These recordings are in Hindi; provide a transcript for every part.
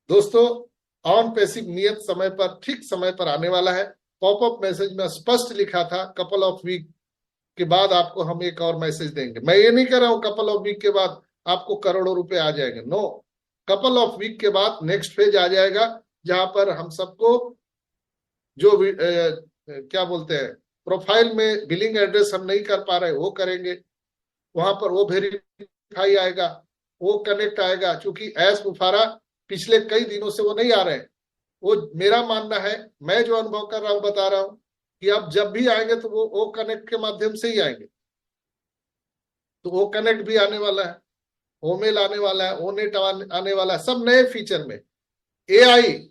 दोस्तों, ऑन पैसिव नियत समय पर, ठीक समय पर आने वाला है। पॉपअप मैसेज में स्पष्ट लिखा था कपल ऑफ वीक के बाद आपको हम एक और मैसेज देंगे। मैं ये नहीं कह रहा हूं कपल ऑफ वीक के बाद आपको करोड़ों रुपए आ जाएंगे, नो। कपल ऑफ वीक के बाद नेक्स्ट फेज आ जाएगा, जहां पर हम सबको जो क्या बोलते हैं, प्रोफाइल में बिलिंग एड्रेस हम नहीं कर पा रहे वो करेंगे, वहां पर वो वेरीफाई आएगा, वो कनेक्ट आएगा। क्योंकि एस मुफारा पिछले कई दिनों से वो नहीं आ रहे हैं। वो मेरा मानना है, मैं जो अनुभव कर रहा हूं बता रहा हूं कि अब जब भी आएंगे तो वो कनेक्ट के माध्यम से ही आएंगे। तो वो कनेक्ट भी आने वाला है, ओमेल आने वाला है, ओनेट आने वाला है, सब नए फीचर में। एआई,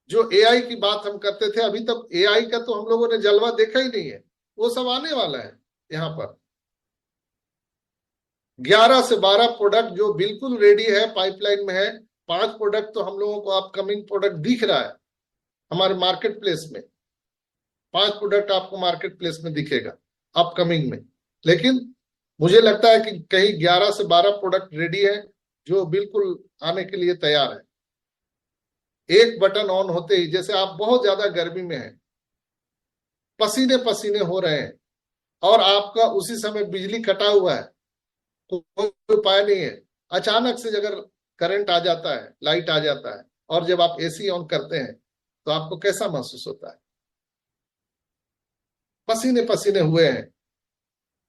जो एआई की बात हम करते थे, अभी तक एआई का तो हम लोगों ने जलवा देखा ही नहीं है, वो सब आने वाला है। यहाँ पर 11 से 12 प्रोडक्ट जो बिल्कुल रेडी है, पाइपलाइन में है। 5 प्रोडक्ट तो हम लोगों को अपकमिंग प्रोडक्ट दिख रहा है हमारे मार्केट प्लेस में। 5 प्रोडक्ट आपको मार्केट प्लेस में दिखेगा अपकमिंग में। लेकिन मुझे लगता है कि कहीं 11 से 12 प्रोडक्ट रेडी है जो बिल्कुल आने के लिए तैयार है। एक बटन ऑन होते ही, जैसे आप बहुत ज्यादा गर्मी में हैं, पसीने पसीने हो रहे हैं, और आपका उसी समय बिजली कटा हुआ है, कोई उपाय नहीं है, अचानक से अगर करंट आ जाता है, लाइट आ जाता है, और जब आप एसी ऑन करते हैं तो आपको कैसा महसूस होता है? पसीने पसीने हुए हैं,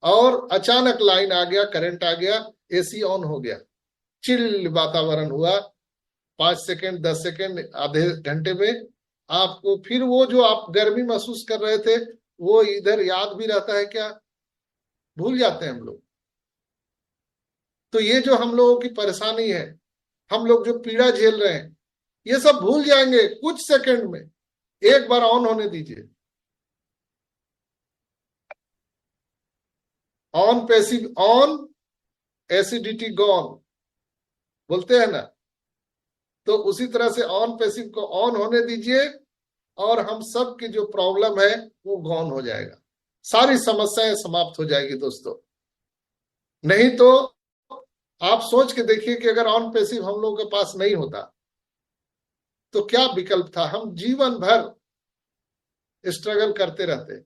और अचानक लाइन आ गया, करंट आ गया, एसी ऑन हो गया, चिल वातावरण हुआ। 5 सेकेंड, 10 सेकेंड, आधे घंटे में आपको फिर वो जो आप गर्मी महसूस कर रहे थे वो इधर याद भी रहता है क्या? भूल जाते हैं हम लोग। तो ये जो हम लोगों की परेशानी है, हम लोग जो पीड़ा झेल रहे हैं, ये सब भूल जाएंगे कुछ सेकंड में। एक बार ऑन होने दीजिए। On passive on, acidity gone बोलते हैं ना, तो उसी तरह से ऑन पैसिव को ऑन होने दीजिए, और हम सब की जो प्रॉब्लम है वो गॉन हो जाएगा, सारी समस्याएं समाप्त हो जाएगी दोस्तों। नहीं तो आप सोच के देखिए कि अगर ऑन पैसिव हम लोगों के पास नहीं होता तो क्या विकल्प था? हम जीवन भर स्ट्रगल करते रहते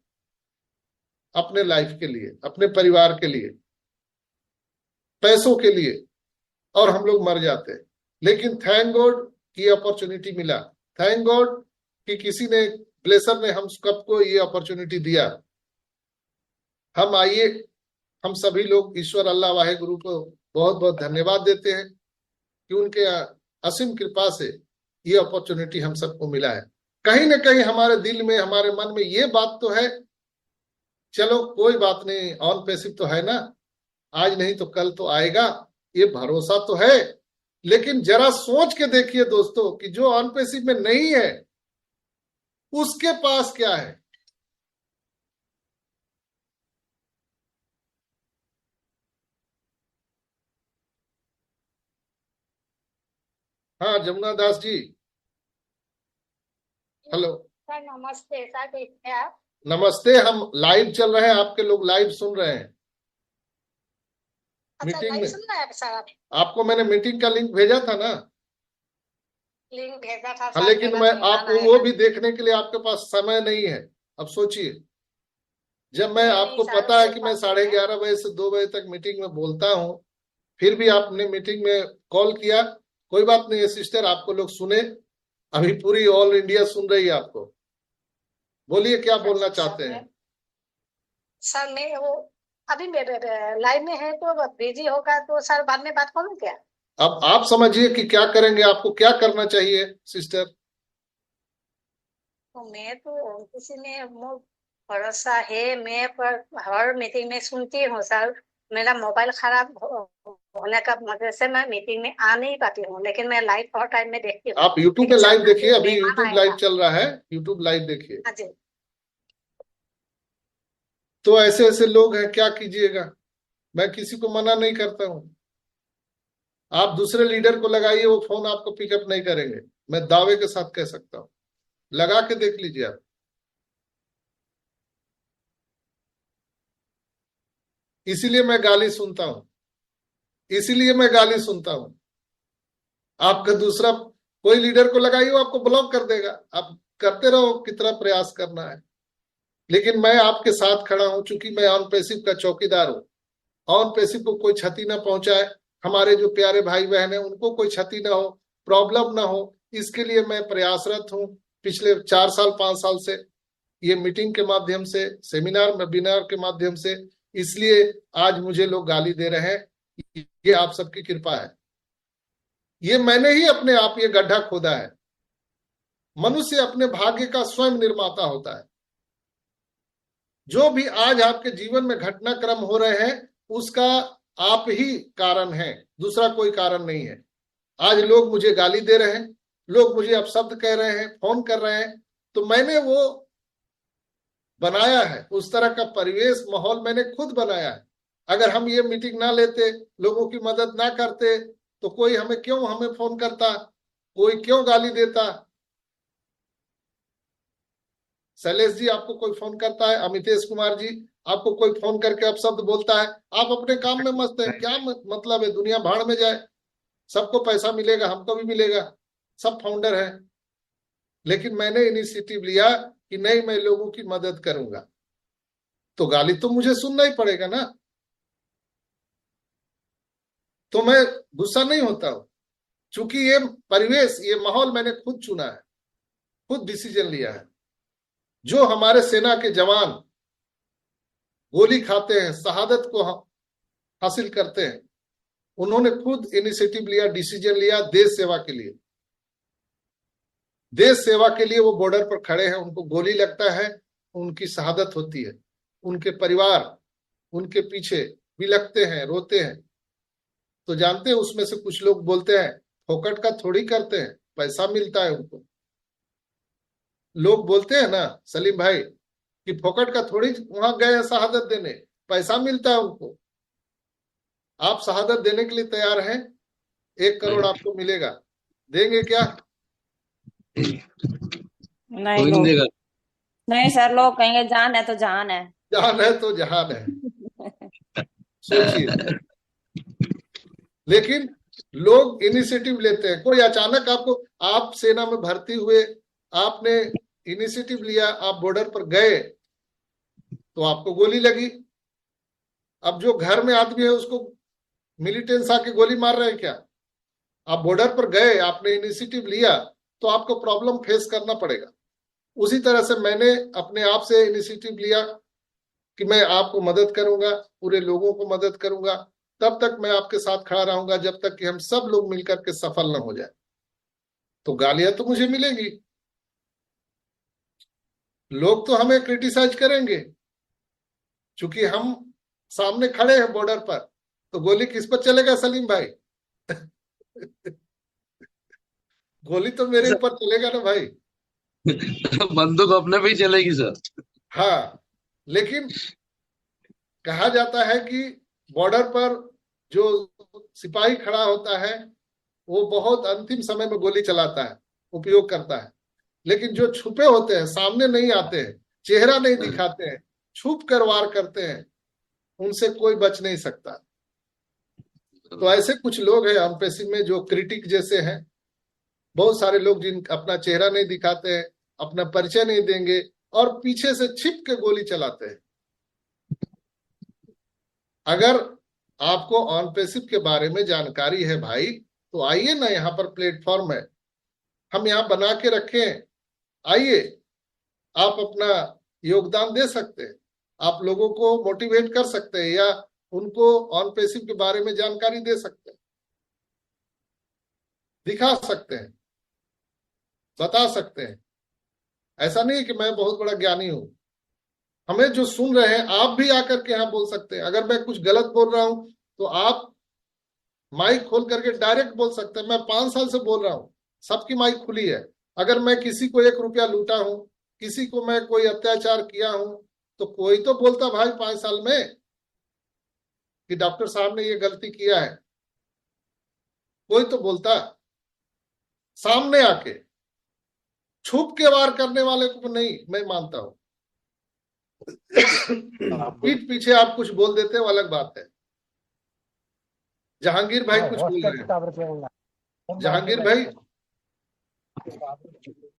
अपने लाइफ के लिए, अपने परिवार के लिए, पैसों के लिए, और हम लोग मर जाते। लेकिन थैंक गॉड की अपॉर्चुनिटी मिला, थैंक गॉड कि किसी ने, ब्लेसर ने हम सबको ये अपॉर्चुनिटी दिया। हम आइए, हम सभी लोग ईश्वर अल्लाह वाहे गुरु को बहुत बहुत धन्यवाद देते हैं कि उनके असीम कृपा से ये अपॉर्चुनिटी हम सबको मिला है। कहीं ना कहीं हमारे दिल में, हमारे मन में ये बात तो है, चलो कोई बात नहीं, ऑन पैसिव तो है ना, आज नहीं तो कल तो आएगा, ये भरोसा तो है। लेकिन जरा सोच के देखिए दोस्तों कि जो ऑन पैसिव में नहीं है उसके पास क्या है। हाँ, जमुना दास जी, हेलो। सर नमस्ते सर, कैसे हैं आप? नमस्ते, हम लाइव चल रहे हैं, आपके लोग लाइव सुन रहे हैं अच्छा, मीटिंग लाइव में। सुन रहे हैं सर आप? आपको मैंने मीटिंग का लिंक भेजा था ना? लिंक भेजा था हाँ, सर, लेकिन मेरा मैं ध्यान आपको वो आएगा। भी देखने के लिए आपके पास समय नहीं है। अब सोचिए, जब मैं, नहीं नहीं आपको सर, पता है कोई कि मैं बात नहीं है। 11:30 बजे से 2 बजे तक मीटिंग में बोलता हूँ, फिर भी आपने मीटिंग में कॉल किया। कोई बात नहीं है सिस्टर, आपको लोग सुने, अभी पूरी ऑल इंडिया सुन रही है आपको। बोलिए, क्या बोलना चाहते हैं? सर मैं वो अभी मेरे लाइव में है, तो बिजी होगा तो सर बाद में बात करूँ क्या? अब आप समझिए कि क्या करेंगे, आपको क्या करना चाहिए सिस्टर। तो मैं तो किसी ने वो भरोसा है, मैं पर हर मीटिंग में सुनती हूँ सर। मेरा मोबाइल खराब होने का वजह से मैं मीटिंग में आ नहीं पाती हूँ, लेकिन मैं लाइव हर टाइम में देखती हूँ। आप यूट्यूब पे लेकिन सर लाइव देखिए, अभी मेहमान यूट्यूब लाइव आएगा। चल रहा है, यूट्यूब लाइव देखिए। हाँ जी। तो ऐसे ऐसे लोग हैं, क्या कीजिएगा। मैं किसी को मना नहीं करता हूँ, आप दूसरे लीडर को लगाइए, वो फोन आपको पिकअप नहीं करेंगे, मैं दावे के साथ कह सकता हूँ। लगा के देख लीजिए आप। इसीलिए मैं गाली सुनता हूँ, इसीलिए मैं गाली सुनता हूँ। आपका दूसरा कोई लीडर को लगाइए, आपको ब्लॉक कर देगा। आप करते रहो कितना प्रयास करना है, लेकिन मैं आपके साथ खड़ा हूं, चूंकि मैं ऑन पैसिव का चौकीदार हूं। ऑन पैसिव को कोई क्षति ना पहुंचाए, हमारे जो प्यारे भाई बहन है उनको कोई क्षति ना हो, प्रॉब्लम ना हो, इसके लिए मैं प्रयासरत हूं पिछले 4 साल 5 साल से, ये मीटिंग के माध्यम से, सेमिनार वेबिनार के माध्यम से। इसलिए आज मुझे लोग गाली दे रहे हैं, ये आप सबकी कृपा है। ये मैंने ही अपने आप ये गड्ढा खोदा है। मनुष्य अपने भाग्य का स्वयं निर्माता होता है। जो भी आज आपके जीवन में घटनाक्रम हो रहे हैं उसका आप ही कारण है, दूसरा कोई कारण नहीं है। आज लोग मुझे गाली दे रहे हैं, लोग मुझे अपशब्द कह रहे हैं, फोन कर रहे हैं, तो मैंने वो बनाया है, उस तरह का परिवेश माहौल मैंने खुद बनाया है। अगर हम ये मीटिंग ना लेते, लोगों की मदद ना करते, तो कोई हमें फोन करता, कोई क्यों गाली देता। शैलेश जी आपको कोई फोन करता है, अमितेश कुमार जी आपको कोई फोन करके अपशब्द बोलता है, आप अपने काम में मस्त है, क्या मतलब है, दुनिया भाड़ में जाए, सबको पैसा मिलेगा, हमको भी मिलेगा, सब फाउंडर है। लेकिन मैंने इनिशिएटिव लिया कि नहीं, मैं लोगों की मदद करूंगा, तो गाली तो मुझे सुनना ही पड़ेगा ना। तो मैं गुस्सा नहीं होता हूं, चूंकि ये परिवेश, ये माहौल मैंने खुद चुना है, खुद डिसीजन लिया है। जो हमारे सेना के जवान गोली खाते हैं, शहादत को हासिल करते हैं, उन्होंने खुद इनिशिएटिव लिया, डिसीजन लिया देश सेवा के लिए। देश सेवा के लिए वो बॉर्डर पर खड़े हैं, उनको गोली लगता है, उनकी शहादत होती है, उनके परिवार उनके पीछे भी लगते हैं, रोते हैं। तो जानते हैं उसमें से कुछ लोग बोलते हैं फोकट का थोड़ी करते हैं, पैसा मिलता है उनको। लोग बोलते हैं ना सलीम भाई कि फोकट का थोड़ी वहां गए हैं शहादत देने, पैसा मिलता है उनको। आप शहादत देने के लिए तैयार हैं, 1 करोड़ आपको मिलेगा, देंगे क्या? नहीं कोई नहीं देगा। नहीं सर, लोग कहेंगे जान है तो जहान है। जान है तो जहान है, सोचिए। लेकिन लोग इनिशिएटिव लेते हैं। कोई अचानक आपको, आप सेना में भर्ती हुए, आपने इनिशिएटिव लिया, आप बॉर्डर पर गए, तो आपको गोली लगी। अब जो घर में आदमी है उसको मिलिटेंट्स आके गोली मार रहे हैं क्या? आप बॉर्डर पर गए, आपने इनिशिएटिव लिया, तो आपको प्रॉब्लम फेस करना पड़ेगा। उसी तरह से मैंने अपने आप से इनिशिएटिव लिया कि मैं आपको मदद करूंगा, पूरे लोगों को मदद करूंगा, तब तक मैं आपके साथ खड़ा रहूंगा जब तक कि हम सब लोग मिलकर के सफल न हो जाए। तो गालियां तो मुझे मिलेंगी, लोग तो हमें क्रिटिसाइज करेंगे, क्योंकि हम सामने खड़े हैं बॉर्डर पर। तो गोली किस पर चलेगा सलीम भाई? गोली तो मेरे ऊपर चलेगा ना भाई। बंदूक अपने पे ही चलेगी सर। हाँ, लेकिन कहा जाता है कि बॉर्डर पर जो सिपाही खड़ा होता है वो बहुत अंतिम समय में गोली चलाता है, उपयोग करता है। लेकिन जो छुपे होते हैं, सामने नहीं आते हैं, चेहरा नहीं दिखाते हैं, छुप कर वार करते हैं, उनसे कोई बच नहीं सकता। तो ऐसे कुछ लोग हैं एम्बेसी में जो क्रिटिक जैसे हैं, बहुत सारे लोग जिन अपना चेहरा नहीं दिखाते हैं, अपना परिचय नहीं देंगे और पीछे से छिप के गोली चलाते हैं। अगर आपको ऑन पैसिव के बारे में जानकारी है भाई, तो आइए ना, यहाँ पर प्लेटफॉर्म है, हम यहाँ बना के रखें, आइए, आप अपना योगदान दे सकते हैं, आप लोगों को मोटिवेट कर सकते हैं या उनको ऑन पैसिव के बारे में जानकारी दे सकते हैं, दिखा सकते हैं, बता सकते हैं। ऐसा नहीं कि मैं बहुत बड़ा ज्ञानी हूं। हमें जो सुन रहे हैं आप भी आकर के यहाँ बोल सकते हैं। अगर मैं कुछ गलत बोल रहा हूं तो आप माइक खोल करके डायरेक्ट बोल सकते हैं। मैं 5 साल से बोल रहा हूं, सबकी माइक खुली है। अगर मैं किसी को 1 रुपया लूटा हूं, किसी को मैं कोई अत्याचार किया हूं, तो कोई तो बोलता भाई 5 साल में कि डॉक्टर साहब ने ये गलती किया है, कोई तो बोलता। सामने आके छुप के वार करने वाले को नहीं मैं मानता हूं। पीठ पीछे आप कुछ बोल देते हो, अलग बात है। जहांगीर भाई कुछ बोल रहे हैं। जहांगीर भाई,